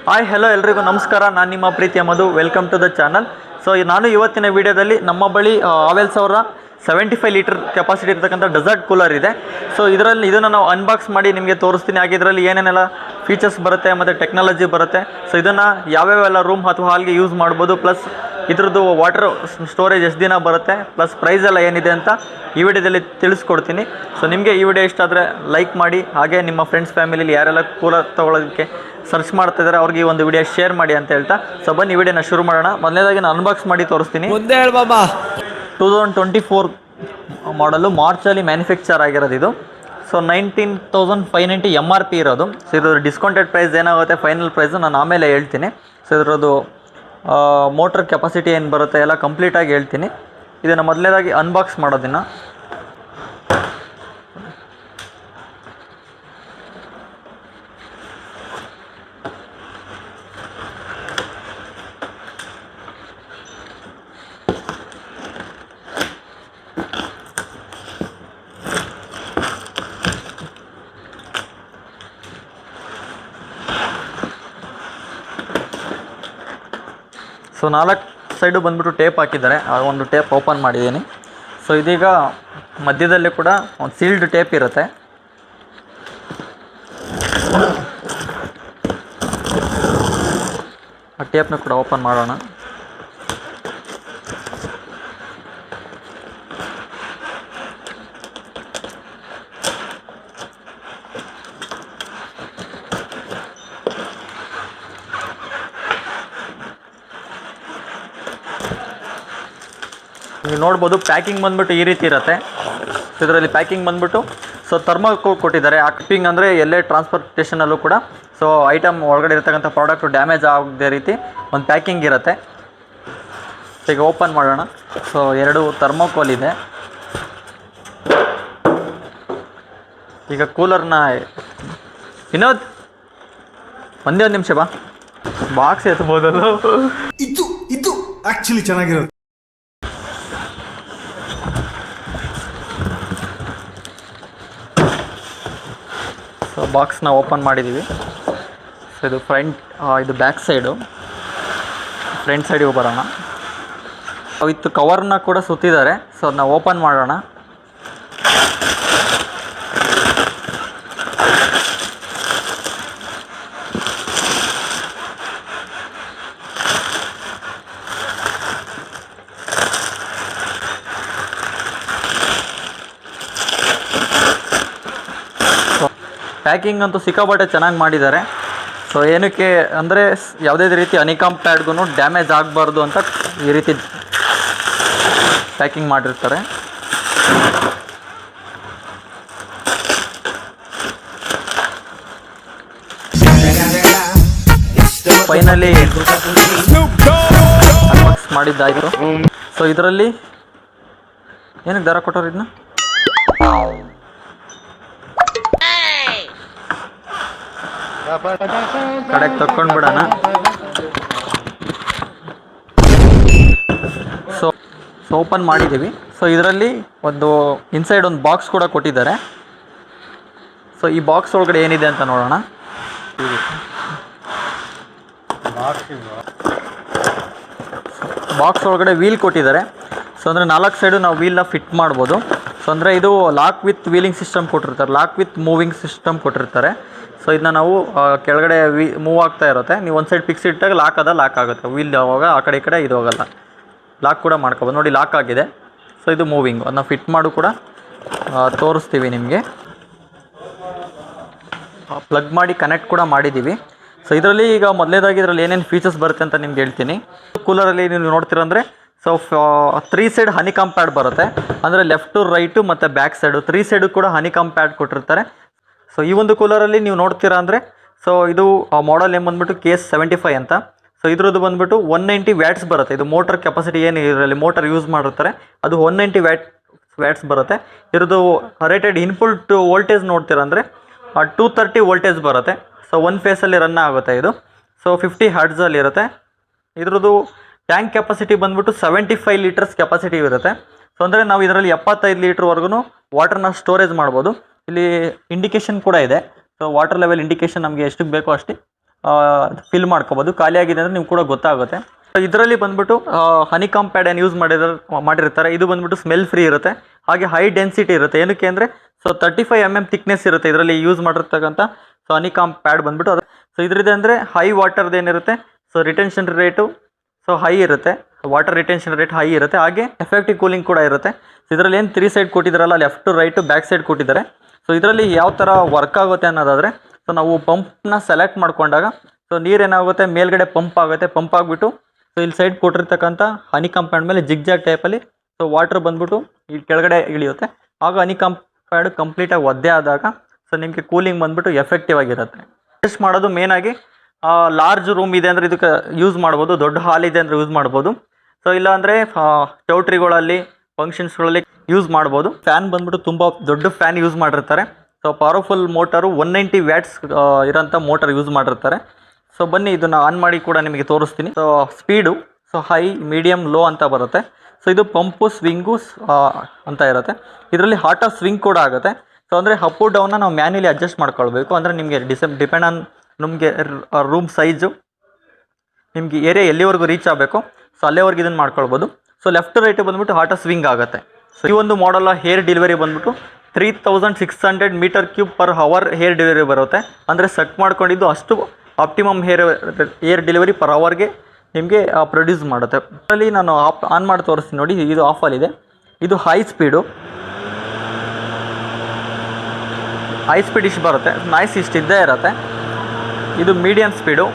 Hi hello ಎಲ್ರಿಗೂ ನಮಸ್ಕಾರ. ನಾನು ನಿಮ್ಮ ಪ್ರೀತಿಯ Madhu. Welcome to the channel. So ನಾನು ಇವತ್ತಿನ ವಿಡಿಯೋದಲ್ಲಿ ನಮ್ಮ ಬಳಿ ಹಾವೆಲ್ಸ್ ಅವರ 75 ಲೀಟರ್ ಕೆಪಾಸಿಟಿ ಇರ್ತಕ್ಕಂಥ ಡೆಸರ್ಟ್ ಕೂಲರ್ ಇದೆ. ಸೊ ಇದನ್ನು ನಾವು ಅನ್ಬಾಕ್ಸ್ ಮಾಡಿ ನಿಮಗೆ ತೋರಿಸ್ತೀನಿ. ಹಾಗೆ ಇದರಲ್ಲಿ ಏನೇನೆಲ್ಲ ಫೀಚರ್ಸ್ ಬರುತ್ತೆ ಮತ್ತು ಟೆಕ್ನಾಲಜಿ ಬರುತ್ತೆ. ಸೊ ಇದನ್ನು ಯಾವ್ಯಾವೆಲ್ಲ ರೂಮ್ ಅಥವಾ ಹಾಲ್ಗೆ ಯೂಸ್ ಮಾಡ್ಬೋದು, ಪ್ಲಸ್ ಇದ್ರದ್ದು ವಾಟರ್ ಸ್ಟೋರೇಜ್ ಎಷ್ಟು ದಿನ ಬರುತ್ತೆ, ಪ್ಲಸ್ ಪ್ರೈಸ್ ಎಲ್ಲ ಏನಿದೆ ಅಂತ ಈ ವಿಡಿಯೋದಲ್ಲಿ ತಿಳಿಸ್ಕೊಡ್ತೀನಿ. ಸೊ ನಿಮಗೆ ಈ ವಿಡಿಯೋ ಇಷ್ಟ ಆದರೆ ಲೈಕ್ ಮಾಡಿ, ಹಾಗೆ ನಿಮ್ಮ ಫ್ರೆಂಡ್ಸ್ ಫ್ಯಾಮಿಲಿಲಿ ಯಾರೆಲ್ಲ ಕೂಲರ್ ತೊಗೊಳೋದಕ್ಕೆ ಸರ್ಚ್ ಮಾಡ್ತಿದ್ದಾರೆ ಅವ್ರಿಗೆ ಈ ಒಂದು ವಿಡಿಯೋ ಶೇರ್ ಮಾಡಿ ಅಂತ ಹೇಳ್ತಾ, ಸೊ ಬನ್ನಿ ಈ ವಿಡಿಯೋನ ಶುರು ಮಾಡೋಣ. ಮೊದಲನೇದಾಗಿ ನಾನು ಅನ್ಬಾಕ್ಸ್ ಮಾಡಿ ತೋರಿಸ್ತೀನಿ. 2024 ಮಾಡಲು ಮಾರ್ಚಲ್ಲಿ ಮ್ಯಾನುಫ್ಯಾಕ್ಚರ್ ಆಗಿರೋದು ಇದು. ಸೊ 19,590 MRP ಇರೋದು. ಸೊ ಇದ್ರ ಡಿಸ್ಕೌಂಟೆಡ್ ಪ್ರೈಸ್ ಏನಾಗುತ್ತೆ, ಫೈನಲ್ ಪ್ರೈಸು ನಾನು ಆಮೇಲೆ ಹೇಳ್ತೀನಿ. ಸೊ ಇದರದ್ದು ಮೋಟ್ರ್ ಕೆಪಾಸಿಟಿ ಏನು ಬರುತ್ತೆ ಎಲ್ಲ ಕಂಪ್ಲೀಟಾಗಿ ಹೇಳ್ತೀನಿ. ಇದನ್ನು ಮೊದಲನೇದಾಗಿ ಅನ್ಬಾಕ್ಸ್ ಮಾಡೋದನ್ನು ಸೊ 4 ಸೈಡು ಬಂದುಬಿಟ್ಟು ಟೇಪ್ ಹಾಕಿದ್ದಾರೆ. ಆ ಒಂದು ಟೇಪ್ ಓಪನ್ ಮಾಡಿದ್ದೀನಿ. ಸೊ ಇದೀಗ ಮಧ್ಯದಲ್ಲಿ ಕೂಡ ಒಂದು ಸೀಲ್ಡ್ ಟೇಪ್ ಇರುತ್ತೆ. ಆ ಟೇಪ್ನ ಕೂಡ ಓಪನ್ ಮಾಡೋಣ. ನೀವು ನೋಡ್ಬೋದು ಪ್ಯಾಕಿಂಗ್ ಬಂದುಬಿಟ್ಟು ಈ ರೀತಿ ಇರುತ್ತೆ. ಇದರಲ್ಲಿ ಪ್ಯಾಕಿಂಗ್ ಬಂದುಬಿಟ್ಟು ಸೊ ಥರ್ಮೋಕೋಲ್ ಕೊಟ್ಟಿದ್ದಾರೆ. ಆಕ್ಪಿಂಗ್ ಅಂದರೆ ಎಲ್ಲೇ ಟ್ರಾನ್ಸ್ಪೋರ್ಟೇಷನಲ್ಲೂ ಕೂಡ ಸೊ ಐಟಮ್ ಒಳಗಡೆ ಇರತಕ್ಕಂಥ ಪ್ರಾಡಕ್ಟು ಡ್ಯಾಮೇಜ್ ಆಗದೇ ರೀತಿ ಒಂದು ಪ್ಯಾಕಿಂಗ್ ಇರುತ್ತೆ. ಈಗ ಓಪನ್ ಮಾಡೋಣ. ಸೊ 2 ಥರ್ಮೋಕೋಲ್ ಇದೆ. ಈಗ ಕೂಲರ್ನ ವಿನೋದ್ ಒಂದೇ ಒಂದು ನಿಮಿಷ ಬಾಕ್ಸ್ ಎತ್ಬೋದಲ್ಲ. ಇದು ಆ್ಯಕ್ಚುಲಿ ಚೆನ್ನಾಗಿರೋದು. ಸೊ ಬಾಕ್ಸ್ನ ಓಪನ್ ಮಾಡಿದ್ದೀವಿ. ಸೊ ಇದು ಇದು ಬ್ಯಾಕ್ ಸೈಡು. ಫ್ರಂಟ್ ಸೈಡಿಗೆ ಬರೋಣ. ವಿತ್ ಕವರ್ನ ಕೂಡ ಸುತ್ತಿದ್ದಾರೆ. ಸೊ ಅದನ್ನ ಓಪನ್ ಮಾಡೋಣ. ಪ್ಯಾಕಿಂಗ್ ಅಂತೂ ಸಿಕ್ಕಾಪಟ್ಟೆ ಚೆನ್ನಾಗಿ ಮಾಡಿದ್ದಾರೆ. ಸೊ ಏನಕ್ಕೆ ಅಂದರೆ ಯಾವುದೇ ರೀತಿ ಹನಿಕಾಮ್ ಪ್ಯಾಡ್ಗೂ ಡ್ಯಾಮೇಜ್ ಆಗಬಾರ್ದು ಅಂತ ಈ ರೀತಿ ಪ್ಯಾಕಿಂಗ್ ಮಾಡಿರ್ತಾರೆ. Finally unbox ಮಾಡಿದ್ದಾಯಿತು. ಸೊ ಇದರಲ್ಲಿ ಏನಕ್ಕೆ ದರ ಕೊಟ್ಟರು ಇದನ್ನ ಕಡೆಗೆ ತಕ್ಕೊಂಡು ಬಿಡೋಣ. ಸೊ ಓಪನ್ ಮಾಡಿದ್ದೀವಿ. ಸೊ ಇದರಲ್ಲಿ ಒಂದು ಇನ್ಸೈಡ್ ಒಂದು ಬಾಕ್ಸ್ ಕೂಡ ಕೊಟ್ಟಿದ್ದಾರೆ. ಸೊ ಈ ಬಾಕ್ಸ್ ಒಳಗಡೆ ಏನಿದೆ ಅಂತ ನೋಡೋಣ. ಬಾಕ್ಸ್ ಒಳಗಡೆ ವೀಲ್ ಕೊಟ್ಟಿದ್ದಾರೆ. ಸೊ ಅಂದರೆ 4 ಸೈಡು ನಾವು ವೀಲ್ನ ಫಿಟ್ ಮಾಡ್ಬೋದು. ಸೊ ಅಂದರೆ ಇದು ಲಾಕ್ ವಿತ್ ವೀಲಿಂಗ್ ಸಿಸ್ಟಮ್ ಕೊಟ್ಟಿರ್ತಾರೆ, ಲಾಕ್ ವಿತ್ ಮೂವಿಂಗ್ ಸಿಸ್ಟಮ್ ಕೊಟ್ಟಿರ್ತಾರೆ. ಸೊ ಇದನ್ನ ನಾವು ಕೆಳಗಡೆ ಮೂವ್ ಆಗ್ತಾ ಇರುತ್ತೆ. ನೀವು ಒಂದು ಸೈಡ್ ಫಿಕ್ಸ್ ಇಟ್ಟಾಗ ಲಾಕ್ ಆಗುತ್ತೆ. ವೀಲ್ ಯಾವಾಗ ಆ ಕಡೆ ಈ ಕಡೆ ಇದು ಹೋಗಲ್ಲ. ಲಾಕ್ ಕೂಡ ಮಾಡ್ಕೊಬೋದು. ನೋಡಿ ಲಾಕ್ ಆಗಿದೆ. ಸೊ ಇದು ಮೂವಿಂಗ್. ಅದನ್ನ ಫಿಟ್ ಮಾಡು ಕೂಡ ತೋರಿಸ್ತೀವಿ ನಿಮಗೆ. ಪ್ಲಗ್ ಮಾಡಿ ಕನೆಕ್ಟ್ ಕೂಡ ಮಾಡಿದ್ದೀವಿ. ಸೊ ಇದರಲ್ಲಿ ಈಗ ಮೊದಲನೇದಾಗಿ ಇದರಲ್ಲಿ ಏನೇನು ಫೀಚರ್ಸ್ ಬರುತ್ತೆ ಅಂತ ನಿಮ್ಗೆ ಹೇಳ್ತೀನಿ. ಕೂಲರಲ್ಲಿ ನೀವು ನೋಡ್ತೀರಂದರೆ ಸೊ 3 ಸೈಡ್ ಹನಿಕಾಮ್ ಪ್ಯಾಡ್ ಬರುತ್ತೆ. ಅಂದರೆ ಲೆಫ್ಟು ರೈಟು ಮತ್ತು ಬ್ಯಾಕ್ ಸೈಡು 3 ಸೈಡು ಕೂಡ ಹನಿಕಾಮ್ ಪ್ಯಾಡ್ ಕೊಟ್ಟಿರ್ತಾರೆ. ಸೊ ಈ ಒಂದು ಕೂಲರಲ್ಲಿ ನೀವು ನೋಡ್ತೀರಾ ಅಂದರೆ ಸೊ ಇದು ಮಾಡಲ್ ಏನು ಬಂದುಬಿಟ್ಟು KS75 ಅಂತ. ಸೊ ಇದ್ರದ್ದು ಬಂದುಬಿಟ್ಟು 190 ವ್ಯಾಟ್ಸ್ ಬರುತ್ತೆ. ಇದು ಮೋಟರ್ ಕೆಪಾಸಿಟಿ ಏನು ಇದರಲ್ಲಿ ಮೋಟರ್ ಯೂಸ್ ಮಾಡಿರ್ತಾರೆ ಅದು 190 ವ್ಯಾಟ್ಸ್ ಬರುತ್ತೆ. ಇದ್ರದ್ದು ರೇಟೆಡ್ ಇನ್ಪುಟ್ ವೋಲ್ಟೇಜ್ ನೋಡ್ತೀರಾ ಅಂದರೆ 230 ವೋಲ್ಟೇಜ್ ಬರುತ್ತೆ. ಸೊ 1 ಫೇಸಲ್ಲಿ ರನ್ ಆಗುತ್ತೆ ಇದು. ಸೊ 50 ಹರ್ಟ್ಜಲ್ಲಿ ಇರುತ್ತೆ. ಇದ್ರದ್ದು ಟ್ಯಾಂಕ್ ಕೆಪಾಸಿಟಿ ಬಂದುಬಿಟ್ಟು 75 ಲೀಟರ್ಸ್ ಕೆಪಾಸಿಟಿ ಇರುತ್ತೆ. ಸೊ ಅಂದರೆ ನಾವು ಇದರಲ್ಲಿ 75 ಲೀಟ್ರ್ವರೆಗೂ ವಾಟರ್ನ ಸ್ಟೋರೇಜ್ ಮಾಡ್ಬೋದು. ಇಲ್ಲಿ ಇಂಡಿಕೇಶನ್ ಕೂಡ ಇದೆ. ಸೊ ವಾಟರ್ ಲೆವೆಲ್ ಇಂಡಿಕೇಶನ್ ನಮಗೆ ಎಷ್ಟಕ್ಕೆ ಬೇಕೋ ಅಷ್ಟು ಫಿಲ್ ಮಾಡ್ಕೋಬೋದು. ಖಾಲಿ ಆಗಿದೆ ಅಂದರೆ ನಿಮ್ಗೆ ಕೂಡ ಗೊತ್ತಾಗುತ್ತೆ. ಇದರಲ್ಲಿ ಬಂದ್ಬಿಟ್ಟು ಹನಿಕಾಂಬ್ ಪ್ಯಾಡ್ ಏನು ಯೂಸ್ ಮಾಡಿರ್ತಾರೆ. ಇದು ಬಂದ್ಬಿಟ್ಟು ಸ್ಮೆಲ್ ಫ್ರೀ ಇರುತ್ತೆ, ಹಾಗೆ ಹೈ ಡೆನ್ಸಿಟಿ ಇರುತ್ತೆ. ಏನಕ್ಕೆ ಅಂದರೆ 35 mm ಥಿಕ್ನೆಸ್ ಇರುತ್ತೆ ಇದರಲ್ಲಿ ಯೂಸ್ ಮಾಡಿರ್ತಕ್ಕಂಥ ಹನಿಕಾಂಬ್ ಪ್ಯಾಡ್ ಬಂದ್ಬಿಟ್ಟು. ಸೊ ಇದರಿದೆ ಅಂದರೆ ಹೈ ವಾಟರ್ದು ಏನಿರುತ್ತೆ, ರಿಟೆನ್ಷನ್ ರೇಟು ಹೈ ಇರುತ್ತೆ, ವಾಟರ್ ರಿಟೆನ್ಷನ್ ರೇಟ್ ಹೈ ಇರುತ್ತೆ, ಹಾಗೆ ಎಫೆಕ್ಟಿವ್ ಕೂಲಿಂಗ್ ಕೂಡ ಇರುತ್ತೆ. ಇದರಲ್ಲಿ ಏನು 3 ಸೈಡ್ ಕೊಟ್ಟಿದ್ದಾರಲ್ಲ, left to right back side ಕೊಟ್ಟಿದ್ದಾರೆ. ಇದರಲ್ಲಿ ಯಾವ ಥರ ವರ್ಕ್ ಆಗುತ್ತೆ ಅನ್ನೋದಾದರೆ, ನಾವು ಪಂಪ್ನ ಸೆಲೆಕ್ಟ್ ಮಾಡ್ಕೊಂಡಾಗ ನೀರೇನಾಗುತ್ತೆ, ಮೇಲ್ಗಡೆ ಪಂಪ್ ಆಗುತ್ತೆ. ಪಂಪ್ ಆಗಿಬಿಟ್ಟು ಇಲ್ಲಿ ಸೈಡ್ ಕೊಟ್ಟಿರ್ತಕ್ಕಂಥ ಹನಿಕಾಂಬ್ ಪ್ಯಾಡ್ ಮೇಲೆ ಜಿಗ್ಜಾಗ್ ಟೈಪಲ್ಲಿ ವಾಟರ್ ಬಂದ್ಬಿಟ್ಟು ಈ ಕೆಳಗಡೆ ಇಳಿಯುತ್ತೆ. ಆಗ ಹನಿಕಾಂಬ್ ಪ್ಯಾಡ್ ಕಂಪ್ಲೀಟಾಗಿ ಒದ್ದೆ ಆದಾಗ ನಿಮಗೆ ಕೂಲಿಂಗ್ ಬಂದ್ಬಿಟ್ಟು ಎಫೆಕ್ಟಿವ್ ಆಗಿರುತ್ತೆ. ಟೆಸ್ಟ್ ಮಾಡೋದು ಮೇನಾಗಿ ಲಾರ್ಜ್ ರೂಮ್ ಇದೆ ಅಂದರೆ ಇದಕ್ಕೆ ಯೂಸ್ ಮಾಡ್ಬೋದು, ದೊಡ್ಡ ಹಾಲ್ ಇದೆ ಅಂದರೆ ಯೂಸ್ ಮಾಡ್ಬೋದು. ಇಲ್ಲ ಅಂದರೆ ಚೌಟ್ರಿಗಳಲ್ಲಿ ಫಂಕ್ಷನ್ಸ್ಗಳಲ್ಲಿ ಯೂಸ್ ಮಾಡ್ಬೋದು. ಫ್ಯಾನ್ ಬಂದ್ಬಿಟ್ಟು ತುಂಬ ದೊಡ್ಡ ಫ್ಯಾನ್ ಯೂಸ್ ಮಾಡಿರ್ತಾರೆ. ಪವರ್ಫುಲ್ ಮೋಟರು 190 ವ್ಯಾಟ್ಸ್ ಇರೋಂಥ ಮೋಟರ್ ಯೂಸ್ ಮಾಡಿರ್ತಾರೆ. ಬನ್ನಿ ಇದನ್ನು ಆನ್ ಮಾಡಿ ಕೂಡ ನಿಮಗೆ ತೋರಿಸ್ತೀನಿ. ಸ್ಪೀಡು ಹೈ, ಮೀಡಿಯಮ್, ಲೋ ಅಂತ ಬರುತ್ತೆ. ಇದು ಪಂಪು ಸ್ವಿಂಗು ಅಂತ ಇರುತ್ತೆ. ಇದರಲ್ಲಿ ಹಾಟ್ ಆಫ್ ಸ್ವಿಂಗ್ ಕೂಡ ಆಗುತ್ತೆ. ಅಂದರೆ ಅಪ್ ಡೌನ್ನ ನಾವು ಮ್ಯಾನ್ಯಲಿ ಅಡ್ಜಸ್ಟ್ ಮಾಡ್ಕೊಳ್ಬೇಕು. ಅಂದರೆ ನಿಮಗೆ ಡಿಪೆಂಡ್ ಆನ್ ನಮಗೆ ರೂಮ್ ಸೈಜು, ನಿಮಗೆ ಏರಿಯಾ ಎಲ್ಲಿವರೆಗೂ ರೀಚ್ ಆಗಬೇಕು ಅಲ್ಲಿವರೆಗೂ ಇದನ್ನು ಮಾಡ್ಕೊಳ್ಬೋದು. ಲೆಫ್ಟ್ ಟು ರೈಟ್ ಬಂದ್ಬಿಟ್ಟು ಹಾಟ್ ಆಫ್ ಸ್ವಿಂಗ್ ಆಗುತ್ತೆ. ಈ ಒಂದು ಮಾಡಲ್ ಹೇರ್ ಡೆಲಿವರಿ ಬಂದ್ಬಿಟ್ಟು 3600 m3/h ಹೇರ್ ಡೆಲಿವರಿ ಬರುತ್ತೆ. ಅಂದರೆ ಸೆಟ್ ಮಾಡ್ಕೊಂಡಿದ್ದು ಅಷ್ಟು ಆಪ್ಟಿಮಮ್ ಏರ್ ಡೆಲಿವರಿ ಪರ್ ಅವರ್ಗೆ ನಿಮಗೆ ಪ್ರೊಡ್ಯೂಸ್ ಮಾಡುತ್ತೆ. ಅದರಲ್ಲಿ ನಾನು ಆನ್ ಮಾಡಿ ತೋರಿಸ್ತೀನಿ ನೋಡಿ. ಇದು ಆಫಲ್ಲಿದೆ. ಇದು ಹೈ ಸ್ಪೀಡ್ ಇಷ್ಟು ಬರುತ್ತೆ, ನಾಯ್ಸ್ ಇಷ್ಟು ಇದ್ದೇ ಇರುತ್ತೆ. ಇದು ಮೀಡಿಯಮ್ ಸ್ಪೀಡು,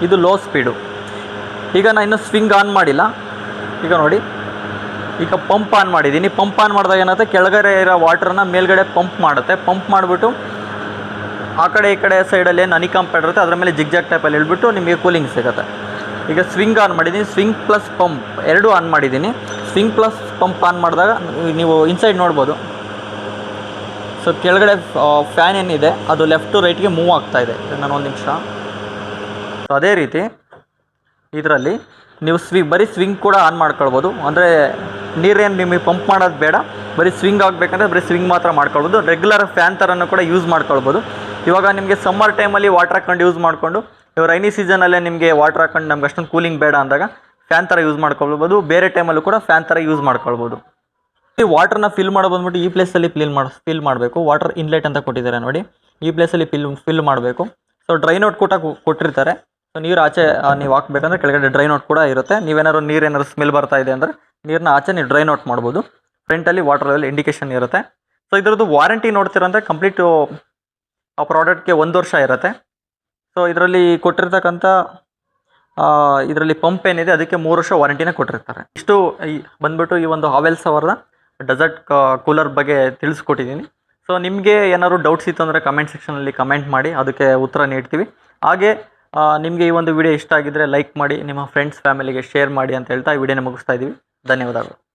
ಇದು ಲೋ ಸ್ಪೀಡು. ಈಗ ನಾನು ಇನ್ನೂ ಸ್ವಿಂಗ್ ಆನ್ ಮಾಡಿಲ್ಲ. ಈಗ ನೋಡಿ, ಈಗ ಪಂಪ್ ಆನ್ ಮಾಡಿದ್ದೀನಿ. ಪಂಪ್ ಆನ್ ಮಾಡಿದಾಗ ಏನಾಗುತ್ತೆ, ಕೆಳಗಡೆ ಇರೋ ವಾಟ್ರನ್ನ ಮೇಲ್ಗಡೆ ಪಂಪ್ ಮಾಡುತ್ತೆ. ಪಂಪ್ ಮಾಡಿಬಿಟ್ಟು ಆ ಕಡೆ ಈ ಕಡೆ ಸೈಡಲ್ಲಿ ಏನು ಹನಿಕಾಂಬ್ ಪ್ಯಾಡ್ ಇರುತ್ತೆ ಅದರ ಮೇಲೆ ಜಿಗ್ಜಾಗ್ ಟೈಪಲ್ಲಿ ಇಳ್ಬಿಟ್ಟು ನಿಮಗೆ ಕೂಲಿಂಗ್ ಸಿಗುತ್ತೆ. ಈಗ ಸ್ವಿಂಗ್ ಆನ್ ಮಾಡಿದ್ದೀನಿ, ಸ್ವಿಂಗ್ ಪ್ಲಸ್ ಪಂಪ್ ಎರಡೂ ಆನ್ ಮಾಡಿದ್ದೀನಿ. ಸ್ವಿಂಗ್ ಪ್ಲಸ್ ಪಂಪ್ ಆನ್ ಮಾಡಿದಾಗ ನೀವು ಇನ್ಸೈಡ್ ನೋಡ್ಬೋದು. ಕೆಳಗಡೆ ಫ್ಯಾನ್ ಏನಿದೆ ಅದು ಲೆಫ್ಟ್ ಟು ರೈಟ್ಗೆ ಮೂವ್ ಆಗ್ತಾ ಇದೆ. ನಾನು ಒಂದು ನಿಮಿಷ. ಅದೇ ರೀತಿ ಇದರಲ್ಲಿ ನೀವು ಬರೀ ಸ್ವಿಂಗ್ ಕೂಡ ಆನ್ ಮಾಡ್ಕೊಳ್ಬೋದು. ಅಂದರೆ ನೀರೇನು ನಿಮಗೆ ಪಂಪ್ ಮಾಡೋದು ಬೇಡ, ಬರೀ ಸ್ವಿಂಗ್ ಆಗಬೇಕಂದ್ರೆ ಬರೀ ಸ್ವಿಂಗ್ ಮಾತ್ರ ಮಾಡ್ಕೊಳ್ಬೋದು. ರೆಗ್ಯುಲರ್ ಫ್ಯಾನ್ ಥರನೂ ಕೂಡ ಯೂಸ್ ಮಾಡ್ಕೊಳ್ಬೋದು. ಇವಾಗ ನಿಮಗೆ ಸಮ್ಮರ್ ಟೈಮಲ್ಲಿ ವಾಟರ್ ಹಾಕೊಂಡು ಯೂಸ್ ಮಾಡಿಕೊಂಡು, ಇವಾಗ ರೈನಿ ಸೀಸನಲ್ಲೇ ನಿಮಗೆ ವಾಟರ್ ಹಾಕೊಂಡು ನಮ್ಗೆ ಅಷ್ಟೊಂದು ಕೂಲಿಂಗ್ ಬೇಡ ಅಂದಾಗ ಫ್ಯಾನ್ ಥರ ಯೂಸ್ ಮಾಡ್ಕೊಳ್ಬೋದು. ಬೇರೆ ಟೈಮಲ್ಲೂ ಕೂಡ ಫ್ಯಾನ್ ಥರ ಯೂಸ್ ಮಾಡ್ಕೊಳ್ಬೋದು. ಈ ವಾಟರ್ನ ಫಿಲ್ ಮಾಡೋ ಬಂದ್ಬಿಟ್ಟು ಈ ಪ್ಲೇಸಲ್ಲಿ ಫಿಲ್ ಮಾಡಬೇಕು. ವಾಟರ್ ಇನ್ಲೆಟ್ ಅಂತ ಕೊಟ್ಟಿದ್ದಾರೆ ನೋಡಿ, ಈ ಪ್ಲೇಸಲ್ಲಿ ಫಿಲ್ ಮಾಡಬೇಕು. ಡ್ರೈ ನೋಟ್ ಕೂಡ ಕೊಟ್ಟಿರ್ತಾರೆ. ನೀರು ಆಚೆ ನೀವು ಹಾಕ್ಬೇಕಂದ್ರೆ ಕೆಳಗಡೆ ಡ್ರೈ ನೋಟ್ ಕೂಡ ಇರುತ್ತೆ. ನೀರೇನಾದ್ರು ಸ್ಮೆಲ್ ಬರ್ತಾ ಇದೆ ಅಂದರೆ ನೀರನ್ನ ಆಚೆ ನೀವು ಡ್ರೈ ನೋಟ್ ಮಾಡ್ಬೋದು. ಫ್ರಂಟಲ್ಲಿ ವಾಟರ್ ಲೆವೆಲ್ ಇಂಡಿಕೇಶನ್ ಇರುತ್ತೆ. ಇದರದ್ದು ವಾರಂಟಿ ನೋಡ್ತೀರಂದರೆ ಕಂಪ್ಲೀಟು ಆ ಪ್ರಾಡಕ್ಟ್ಗೆ 1 ವರ್ಷ ಇರುತ್ತೆ. ಇದರಲ್ಲಿ ಕೊಟ್ಟಿರ್ತಕ್ಕಂಥ ಇದರಲ್ಲಿ ಪಂಪ್ ಏನಿದೆ ಅದಕ್ಕೆ 3 ವರ್ಷ ವಾರಂಟಿನೇ ಕೊಟ್ಟಿರ್ತಾರೆ. ಇಷ್ಟು ಬಂದ್ಬಿಟ್ಟು ಈ ಒಂದು ಹಾವೆಲ್ಸ್ ಅವರ ಡೆಸರ್ಟ್ ಕೂಲರ್ ಬಗ್ಗೆ ತಿಳಿಸ್ಕೊಟ್ಟಿದ್ದೀನಿ. ನಿಮಗೆ ಏನಾದ್ರು ಡೌಟ್ಸ್ ಇತ್ತು ಅಂದರೆ ಕಮೆಂಟ್ ಸೆಕ್ಷನಲ್ಲಿ ಕಮೆಂಟ್ ಮಾಡಿ, ಅದಕ್ಕೆ ಉತ್ತರ ನೀಡ್ತೀವಿ. ಹಾಗೆ ನಿಮಗೆ ಈ ಒಂದು ವಿಡಿಯೋ ಇಷ್ಟ ಆಗಿದ್ದರೆ ಲೈಕ್ ಮಾಡಿ, ನಿಮ್ಮ ಫ್ರೆಂಡ್ಸ್ ಫ್ಯಾಮಿಲಿಗೆ ಶೇರ್ ಮಾಡಿ ಅಂತ ಹೇಳ್ತಾ ಈ ವಿಡಿಯೋನ ಮುಗಿಸ್ತಾ ಇದ್ದೀವಿ. ಧನ್ಯವಾದಗಳು.